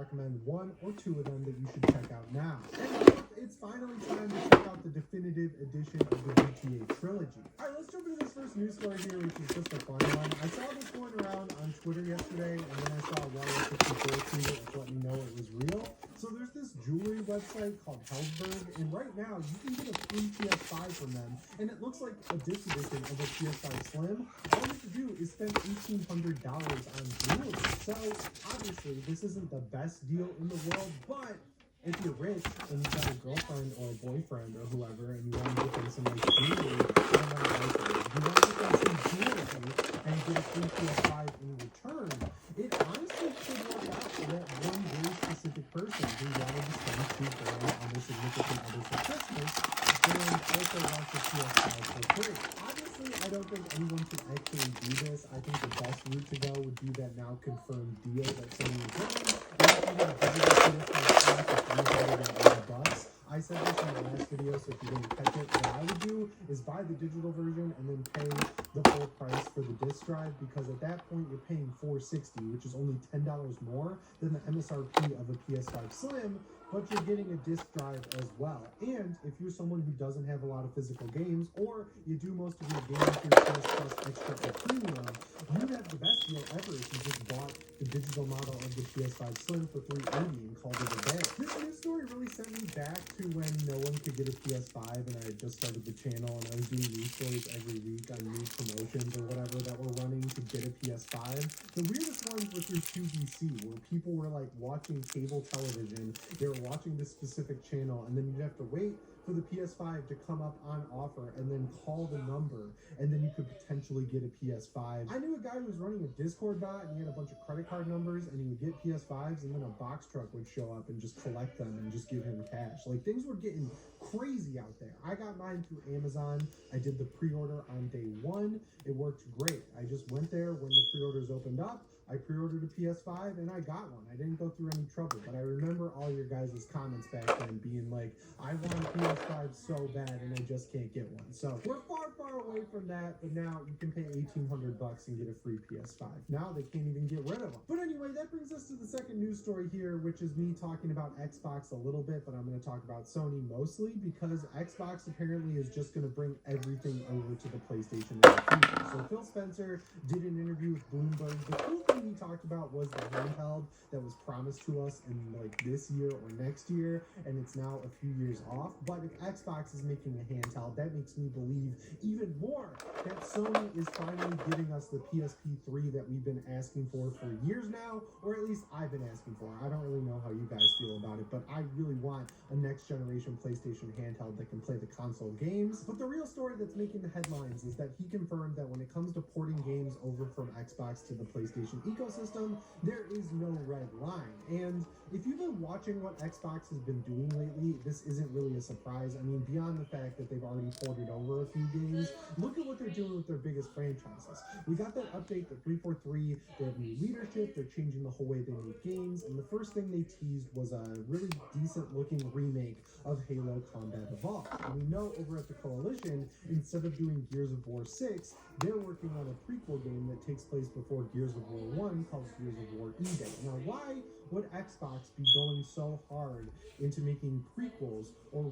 recommend one or two of them that you should check out now. And it's finally time to check out the definitive edition of the GTA trilogy. Alright, let's jump into this first news story here, which is just a fun one. I saw this going around on Twitter yesterday, and then I saw one of the people tweet it to let me know it was real. So there's this jewelry website called Helzberg, and right now you can get a free PS5 from them, and it looks like a disc edition of a PS5 Slim. All you have to do is spend $1,800 on jewelry. So obviously this isn't the best deal in the world, but if you're rich and you've got a girlfriend or a boyfriend or whoever, and you want to get them some like jewelry, you want to get them some jewelry and get a free PS5 in return, it honestly should work out for that one very specific person who wanted to spend $2,000 on their significant other for Christmas and also wants a PS5 for free. Obviously, I don't think anyone should actually do this. I think the best route to go would be that now confirmed deal that Sony is running. I said this in the last video, so if you didn't catch it, what I would do is buy the digital version and then pay the full price for the disc drive, because at that point you're paying $460, which is only $10 more than the MSRP of a PS5 Slim, but you're getting a disc drive as well. And if you're someone who doesn't have a lot of physical games, or you do most of your gaming through PS Plus Extra or Premium, you'd have the best deal ever if you just bought the digital model of the PS5 Slim for $380 and called it a day. This news story really sent me back to when no one could get a PS5 and I had just started the channel and I was doing news stories every week on new promotions or whatever that were running to get a PS5. The weirdest ones were through QVC, where people were like watching cable television, they were watching this specific channel, and then you'd have to wait for the PS5 to come up on offer and then call the number, and then you could potentially get a PS5. I knew a guy who was running a Discord bot, and he had a bunch of credit card numbers, and he would get PS5s, and then a box truck would show up and just collect them and just give him cash. Like, things were getting crazy out there. I got mine through Amazon. I did the pre-order on day one. It worked great. I just went there when the pre-orders opened up. I pre-ordered a PS5 and I got one. I didn't go through any trouble, but I remember all your guys' comments back then being like, I want a PS5 so bad and I just can't get one. So we're far, far away from that, but now you can pay $1,800 and get a free PS5. Now they can't even get rid of them. But anyway, that brings us to the second news story here, which is me talking about Xbox a little bit, but I'm going to talk about Sony mostly because Xbox apparently is just going to bring everything over to the PlayStation in the future. So Phil Spencer did an interview with Bloomberg. The cool thing he talked about was the handheld that was promised to us in like this year or next year, and it's now a few years off. But if Xbox is making a handheld, that makes me believe even more that Sony is finally giving us the PSP3 that we've been asking for years now, or at least I've been asking for. I don't really know how you guys feel about it, but I really want a next generation PlayStation handheld that can play the console games. But the real story that's making the headlines is that he confirmed that when it comes to porting games over from Xbox to the PlayStation ecosystem, there is no red line. And if you've been watching what Xbox has been doing lately, this isn't really a surprise. I mean, beyond the fact that they've already ported over a few games, look at what they're doing with their biggest franchises. We got that update, the 343, they have new leadership, they're changing the whole way they make games, and the first thing they teased was a really decent looking remake of Halo Combat Evolved. And we know over at the Coalition, instead of doing Gears of War 6, they're working on a prequel game that takes place before Gears of War 1 called Gears of War E-Day. Now, why would Xbox be going so hard into making prequels or